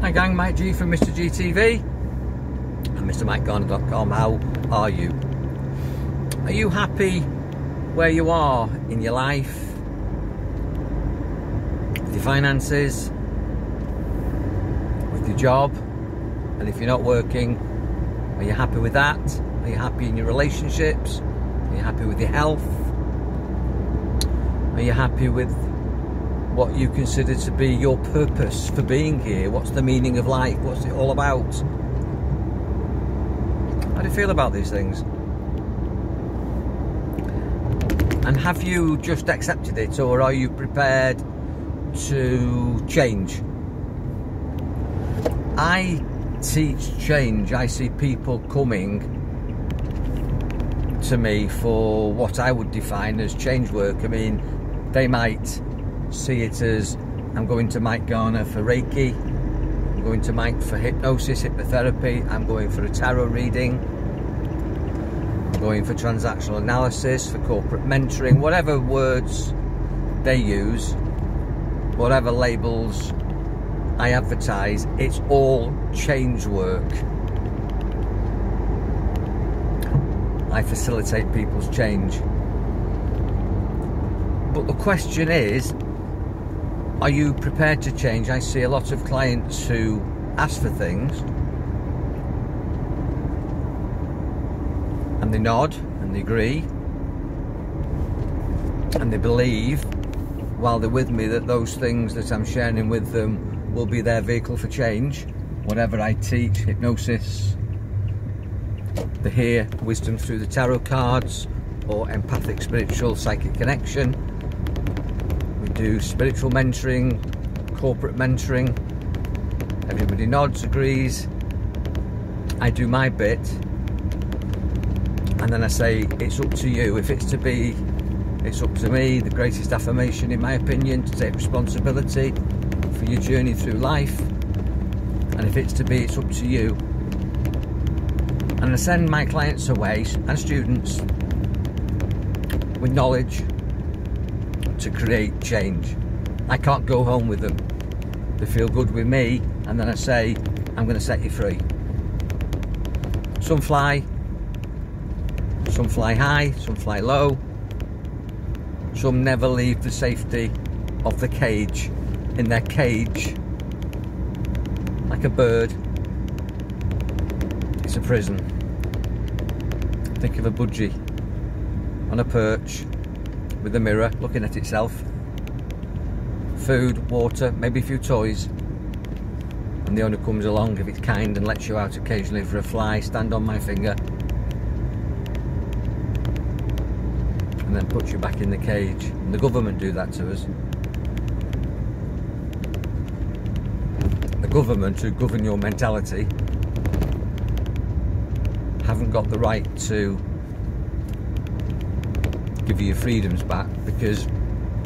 Hi gang, Mike G from Mr G TV and MrMikeGarner.com. How are you? Are you happy where you are in your life, with your finances, with your job? And if you're not working, are you happy with that? Are you happy in your relationships? Are you happy with your health? Are you happy with what you consider to be your purpose for being here? What's the meaning of life? What's it all about? How do you feel about these things? And have you just accepted it, or are you prepared to change? I teach change. I see people coming to me for what I would define as change work. I mean, they might see it as, I'm going to Mike Garner for Reiki, I'm going to Mike for hypnosis, hypnotherapy, I'm going for a tarot reading, I'm going for transactional analysis, for corporate mentoring, whatever words they use, whatever labels I advertise, it's all change work. I facilitate people's change. But the question is, are you prepared to change? I see a lot of clients who ask for things and they nod and they agree and they believe while they're with me that those things that I'm sharing with them will be their vehicle for change. Whatever I teach, hypnosis, they hear wisdom through the tarot cards, or empathic, spiritual, psychic connection. We do spiritual mentoring, corporate mentoring. Everybody nods, agrees. I do my bit, and then I say, it's up to you. If it's to be, it's up to me. The greatest affirmation, in my opinion, to take responsibility for your journey through life. And if it's to be, it's up to you. And I send my clients away, and students, with knowledge to create change. I can't go home with them. They feel good with me, and then I say, I'm going to set you free. Some fly high, some fly low, some never leave the safety of the cage, in their cage, like a bird. It's a prison. Think of a budgie on a perch with a mirror looking at itself. Food, water, maybe a few toys, and the owner comes along if it's kind and lets you out occasionally for a fly, stand on my finger, and then puts you back in the cage. And the government do that to us. The government who govern your mentality haven't got the right to give you your freedoms back, because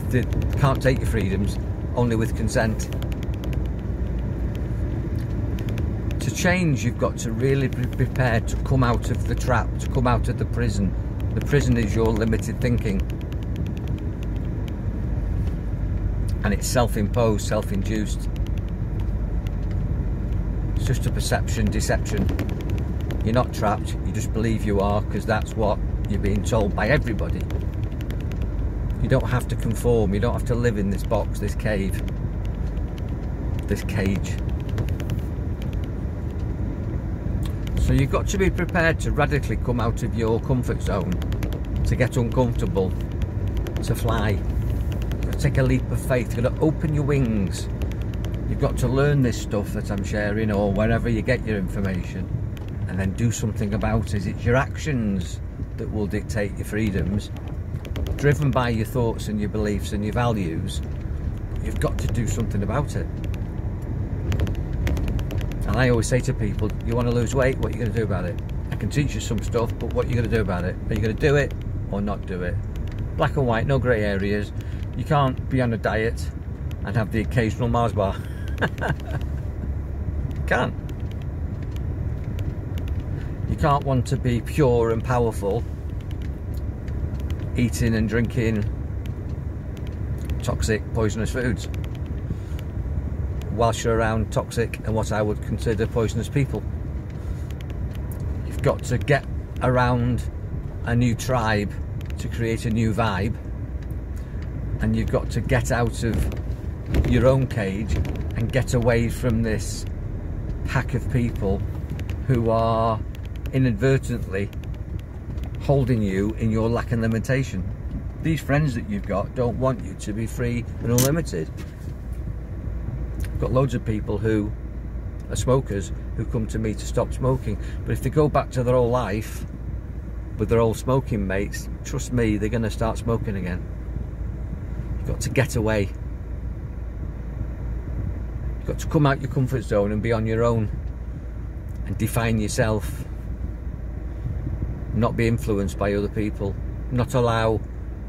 they can't take your freedoms, only with consent. To change, you've got to really be prepared to come out of the trap, to come out of the prison. The prison is your limited thinking, and it's self-imposed, self-induced. It's just a perception, deception. You're not trapped, you just believe you are, because that's what you're being told by everybody. You don't have to conform, you don't have to live in this box, this cave, this cage. So you've got to be prepared to radically come out of your comfort zone, to get uncomfortable, to fly. You've got to take a leap of faith, you've got to open your wings. You've got to learn this stuff that I'm sharing, or wherever you get your information, and then do something about it. It's your actions that will dictate your freedoms, driven by your thoughts and your beliefs and your values. You've got to do something about it. And I always say to people, you want to lose weight, what are you going to do about it? I can teach you some stuff, but what are you going to do about it? Are you going to do it or not do it? Black and white, no grey areas. You can't be on a diet and have the occasional Mars bar. You can't. You can't want to be pure and powerful, eating and drinking toxic, poisonous foods. whilst you're around toxic and what I would consider poisonous people. You've got to get around a new tribe to create a new vibe, and you've got to get out of your own cage and get away from this pack of people who are inadvertently holding you in your lack and limitation. These friends that you've got don't want you to be free and unlimited. I've got loads of people who are smokers who come to me to stop smoking, but if they go back to their old life with their old smoking mates, trust me, they're going to start smoking again. You've got to get away. You've got to come out your comfort zone and be on your own and define yourself. Not be influenced by other people. Not allow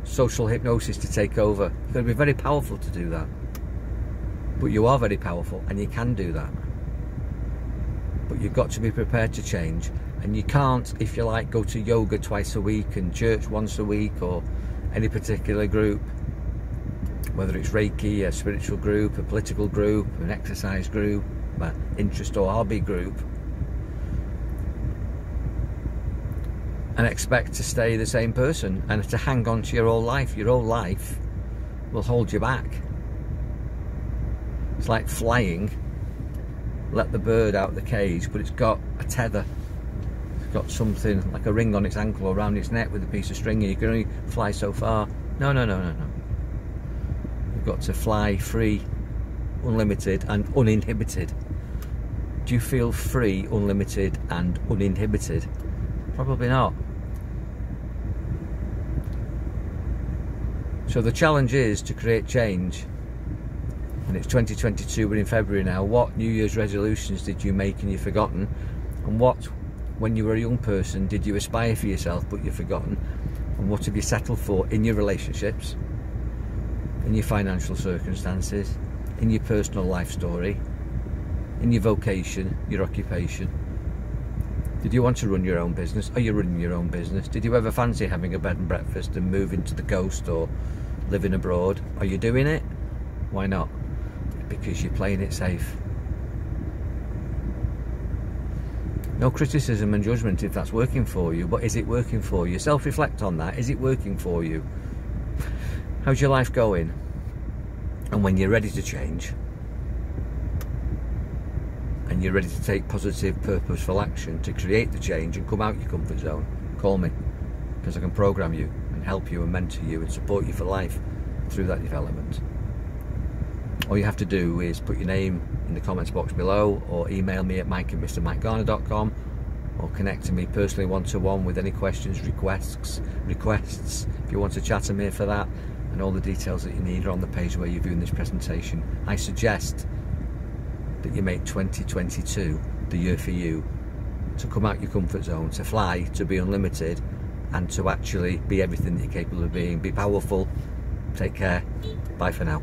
social hypnosis to take over. You've got to be very powerful to do that. But you are very powerful and you can do that. But you've got to be prepared to change. And you can't, if you like, go to yoga twice a week and church once a week or any particular group, whether it's Reiki, a spiritual group, a political group, an exercise group, an interest or hobby group, and expect to stay the same person and to hang on to your old life. Your old life will hold you back. It's like flying. Let the bird out of the cage, but it's got a tether. It's got something like a ring on its ankle or around its neck with a piece of string, and you can only fly so far. No. You've got to fly free, unlimited and uninhibited. Do you feel free, unlimited and uninhibited? Probably not. So the challenge is to create change. And it's 2022, we're in February now. What New Year's resolutions did you make and you've forgotten? And what, when you were a young person, did you aspire for yourself but you've forgotten? And what have you settled for in your relationships, in your financial circumstances, in your personal life story, in your vocation, your occupation? Did you want to run your own business? Are you running your own business? Did you ever fancy having a bed and breakfast and moving to the coast or living abroad? Are you doing it? Why not? Because you're playing it safe. No criticism and judgment if that's working for you, but is it working for you? Self-reflect on that. Is it working for you? How's your life going? And when you're ready to change, and you're ready to take positive, purposeful action to create the change and come out your comfort zone, call me, because I can program you and help you and mentor you and support you for life through that development. All you have to do is put your name in the comments box below, or email me at mike@mrmikegarner.com, or connect to me personally one-to-one with any questions, requests. If you want to chat, I'm here for that, and all the details that you need are on the page where you're viewing this presentation. I suggest that you make 2022 the year for you to come out your comfort zone, to fly, to be unlimited, and to actually be everything that you're capable of being. Be powerful. Take care. Bye for now.